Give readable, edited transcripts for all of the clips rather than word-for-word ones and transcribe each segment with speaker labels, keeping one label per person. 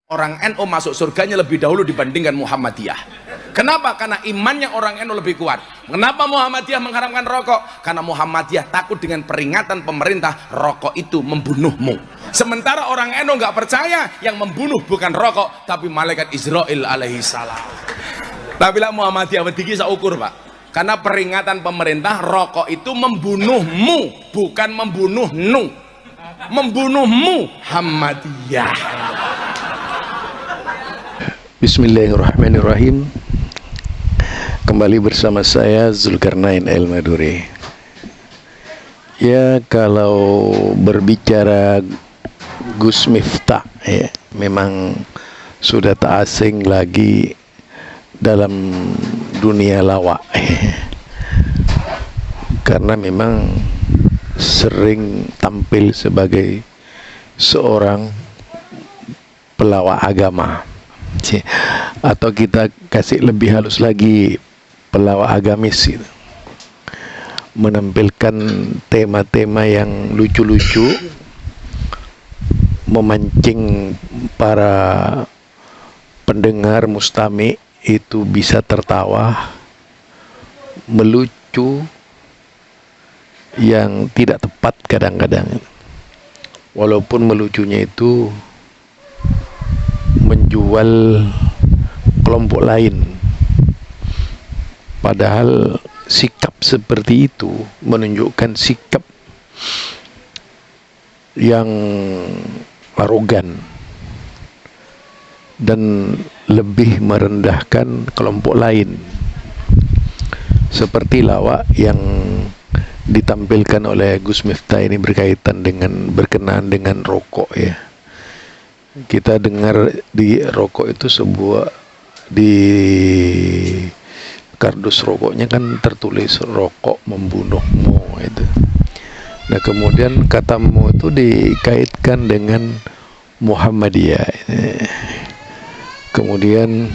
Speaker 1: Orang NU masuk surganya lebih dahulu dibandingkan Muhammadiyah. Kenapa? Karena imannya orang NU lebih kuat. Kenapa Muhammadiyah mengharamkan rokok? Karena Muhammadiyah takut dengan peringatan pemerintah, rokok itu membunuhmu. Sementara orang NU nggak percaya, yang membunuh bukan rokok, tapi malaikat Israel alaihi salam. Tapi lah Muhammadiyah wediki saukur pak. Karena peringatan pemerintah, rokok itu membunuhmu, bukan membunuhnu. Membunuhmu Muhammadiyah.
Speaker 2: Bismillahirrahmanirrahim. Kembali bersama saya Zulkarnain El-Maduri. Ya, kalau berbicara Gus Miftah ya, memang sudah tak asing lagi dalam dunia lawak ya. Karena memang sering tampil sebagai seorang pelawak agama, atau kita kasih lebih halus lagi, pelawak agamis gitu. Menampilkan tema-tema yang lucu-lucu, memancing para pendengar mustami itu bisa tertawa, melucu yang tidak tepat kadang-kadang, walaupun melucunya itu menjual kelompok lain, padahal sikap seperti itu menunjukkan sikap yang arogan dan lebih merendahkan kelompok lain, seperti lawak yang ditampilkan oleh Gus Miftah ini berkenaan dengan rokok ya. Kita dengar di rokok itu di kardus rokoknya kan tertulis rokok membunuhmu itu. Nah, kemudian katamu itu dikaitkan dengan Muhammadiyah. Kemudian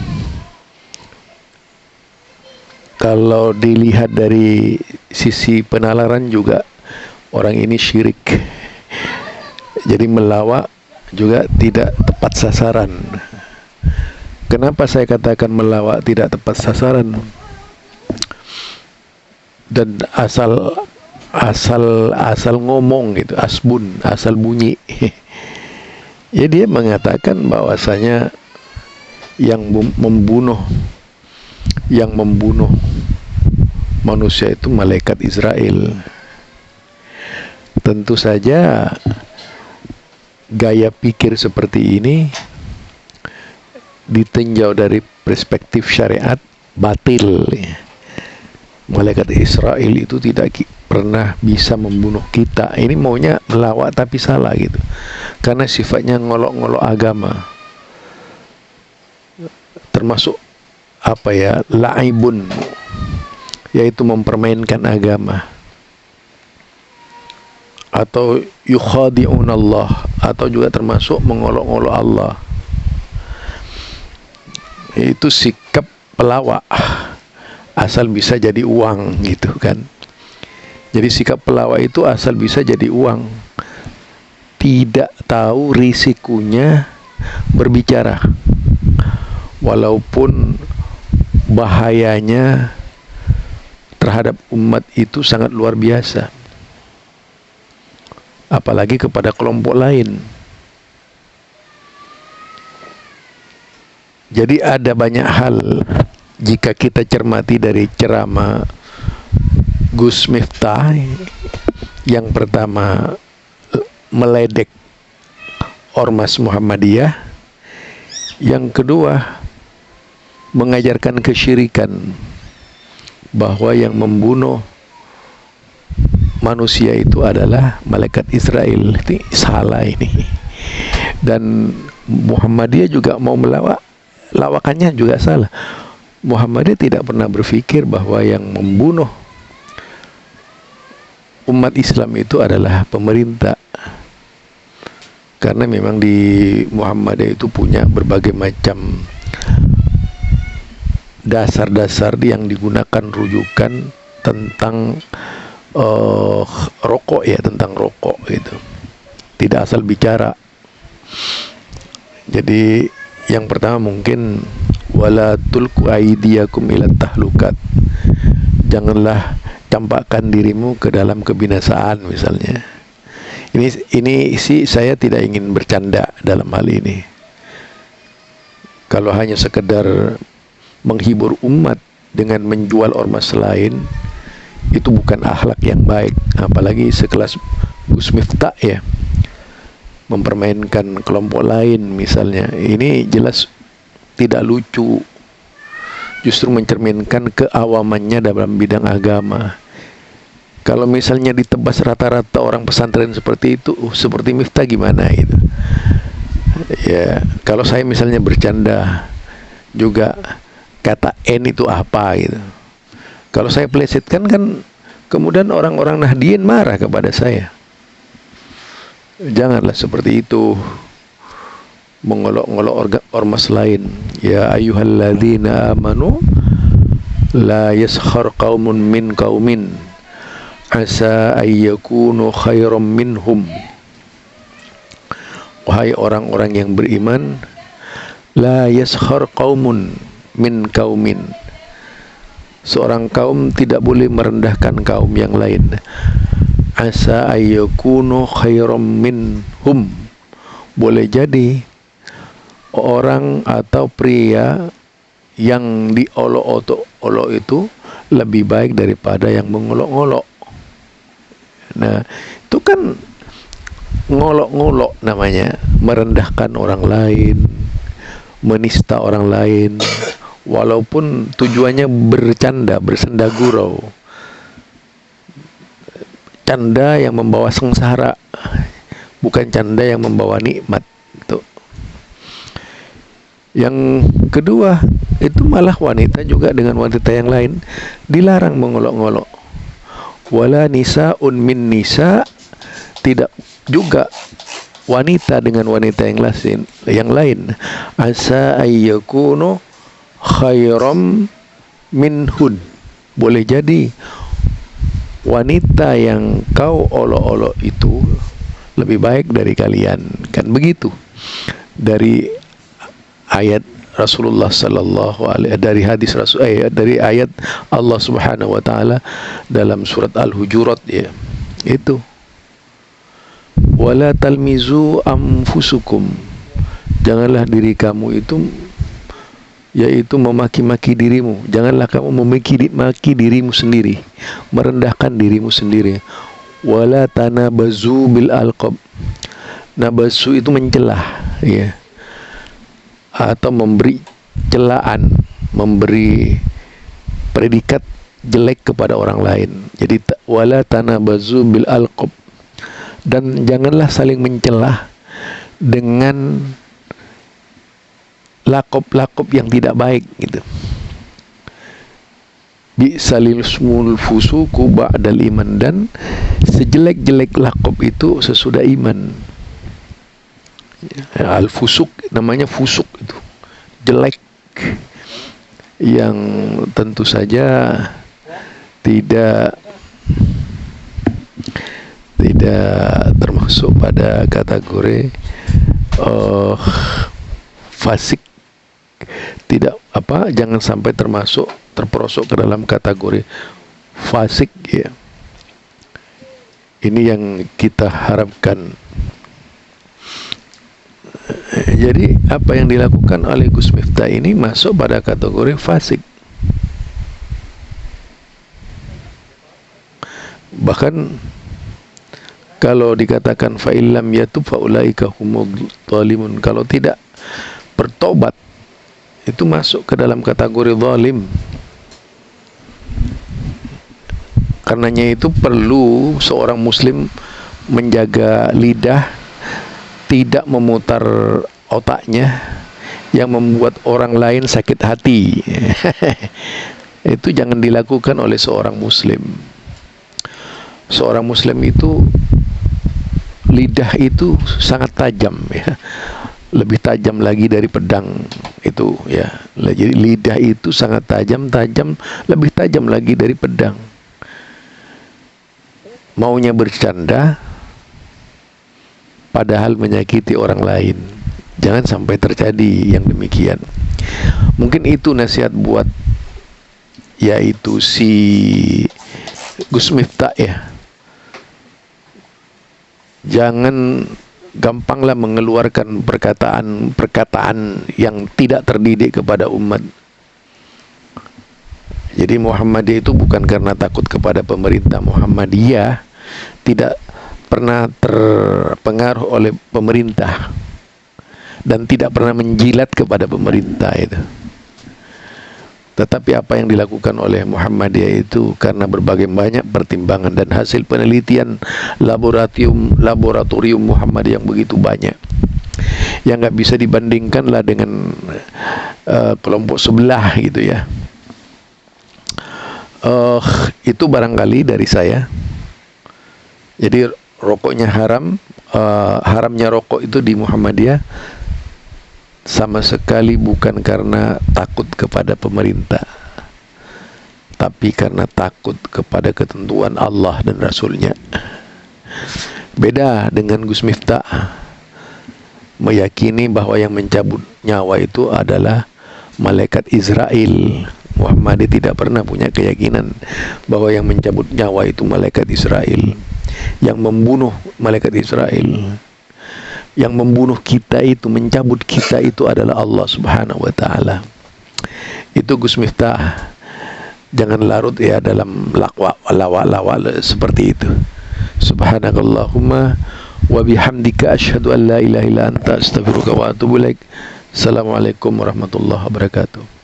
Speaker 2: kalau dilihat dari sisi penalaran juga orang ini syirik. Jadi melawak juga tidak tepat sasaran. Kenapa saya katakan melawak tidak tepat sasaran? Dan asal ngomong gitu, asal bunyi. Ya, dia mengatakan bahwasanya yang membunuh manusia itu malaikat Israel. Tentu saja gaya pikir seperti ini ditinjau dari perspektif syariat batil. Malaikat Israel itu tidak pernah bisa membunuh kita. Ini maunya melawak tapi salah gitu, karena sifatnya ngolok-ngolok agama, termasuk laibun, yaitu mempermainkan agama, atau yukhadi'un Allah, atau juga termasuk mengolok-olok Allah. Itu sikap pelawak, asal bisa jadi uang gitu kan. Jadi sikap pelawak itu asal bisa jadi uang, tidak tahu risikonya berbicara, walaupun bahayanya terhadap umat itu sangat luar biasa, apalagi kepada kelompok lain. Jadi ada banyak hal jika kita cermati dari ceramah Gus Miftah. Yang pertama, meledek ormas Muhammadiyah. Yang kedua, mengajarkan kesyirikan, bahwa yang membunuh manusia itu adalah malaikat Israel. Ini salah ini. Dan Muhammadiyah juga mau melawak, lawakannya juga salah. Muhammadiyah tidak pernah berpikir bahwa yang membunuh umat Islam itu adalah pemerintah, karena memang di Muhammadiyah itu punya berbagai macam dasar-dasar yang digunakan rujukan tentang rokok ya, tentang rokok itu tidak asal bicara. Jadi Yang pertama mungkin wala tulqu aydiyakum ila tahlukat. Janganlah campakkan dirimu ke dalam kebinasaan misalnya. Ini sih saya tidak ingin bercanda dalam hal ini. Kalau hanya sekedar menghibur umat dengan menjual ormas lain, itu bukan akhlak yang baik. Apalagi sekelas Gus Miftah ya, mempermainkan kelompok lain misalnya. Ini jelas tidak lucu, justru mencerminkan keawamannya dalam bidang agama. Kalau misalnya ditebas rata-rata orang pesantren seperti itu, seperti Miftah gimana gitu. Ya, kalau saya misalnya bercanda juga kata N itu apa gitu. Kalau saya plesetkan kan kemudian orang-orang Nahdien marah kepada saya. Janganlah seperti itu, mengolok-olok ormas lain. Ya ayyuhalladzina amanu la yaskhar qaumun min qaumin asa ayyakunu khairam minhum. Wahai orang-orang yang beriman, la yaskhar qaumun min qaumin. Seorang kaum tidak boleh merendahkan kaum yang lain. Asa ayyakunu khairam minhum. Boleh jadi orang atau pria yang diolok-olok itu lebih baik daripada yang mengolok-olok. Nah, itu kan ngolok-ngolok namanya, merendahkan orang lain, menista orang lain, walaupun tujuannya bercanda, bersenda gurau. Canda yang membawa sengsara, bukan canda yang membawa nikmat. Itu. Yang kedua, itu malah wanita juga dengan wanita yang lain dilarang mengolok-ngolok. Wala nisa'un min nisa', tidak juga wanita dengan wanita yang lain. Asa ayyakunu khairam minhun. Boleh jadi wanita yang kau olok-olok itu lebih baik dari kalian, kan begitu. Dari ayat Rasulullah sallallahu alaihi, dari hadis Rasul, dari ayat Allah Subhanahu wa taala dalam surat Al-Hujurat ya. Itu wala talmizu anfusukum. Janganlah diri kamu itu, yaitu memaki-maki dirimu. Janganlah kamu memaki dirimu sendiri, merendahkan dirimu sendiri. Wala tanabazu bil alqab. Nabazu itu mencelah ya, atau memberi celaan, memberi predikat jelek kepada orang lain. Jadi wala tanabazu bil alqab. Dan janganlah saling mencelah dengan lakop-lakop yang tidak baik gitu. Bi'salil smul fusuku ba'dal iman. Dan sejelek-jelek lakop itu sesudah iman. Al-fusuk, namanya fusuk itu, jelek, yang tentu saja tidak termasuk pada kategori fasik. Tidak jangan sampai terperosok ke dalam kategori fasik ya. Ini yang kita harapkan. Jadi apa yang dilakukan oleh Gus Miftah ini masuk pada kategori fasik. Bahkan kalau dikatakan fa'illam yatub fa'ulaika humul zalimun, kalau tidak bertobat itu masuk ke dalam kategori zalim. Karenanya itu perlu seorang muslim menjaga lidah, tidak memutar otaknya yang membuat orang lain sakit hati. Itu jangan dilakukan oleh seorang muslim. Seorang muslim itu lidah itu sangat tajam ya, lebih tajam lagi dari pedang itu ya. Jadi lidah itu sangat tajam, lebih tajam lagi dari pedang. Maunya bercanda padahal menyakiti orang lain. Jangan sampai terjadi yang demikian. Mungkin itu nasihat buat yaitu si Gus Miftah ya. Jangan gampanglah mengeluarkan perkataan yang tidak terdidik kepada umat. Jadi Muhammadiyah itu bukan karena takut kepada pemerintah. Muhammadiyah tidak pernah terpengaruh oleh pemerintah dan tidak pernah menjilat kepada pemerintah itu. Tetapi apa yang dilakukan oleh Muhammadiyah itu karena berbagai banyak pertimbangan dan hasil penelitian laboratorium Muhammadiyah yang begitu banyak, yang nggak bisa dibandingkan lah dengan kelompok sebelah gitu ya. Itu barangkali dari saya. Jadi rokoknya haram, haramnya rokok itu di Muhammadiyah sama sekali bukan karena takut kepada pemerintah, tapi karena takut kepada ketentuan Allah dan Rasulnya. Beda dengan Gus Miftah, meyakini bahwa yang mencabut nyawa itu adalah malaikat Israel. Muhammadiyah tidak pernah punya keyakinan bahwa yang mencabut nyawa itu malaikat Israel. Yang membunuh malaikat Israel, yang membunuh kita itu, mencabut kita itu adalah Allah Subhanahu wa Ta'ala. Itu Gus Miftah. Jangan larut ya dalam lawa seperti itu. Subhanakallahumma wa bihamdika asyhadu an la ilaha illa anta astaghfiruka wa atubu ilaik. Assalamualaikum warahmatullahi wabarakatuh.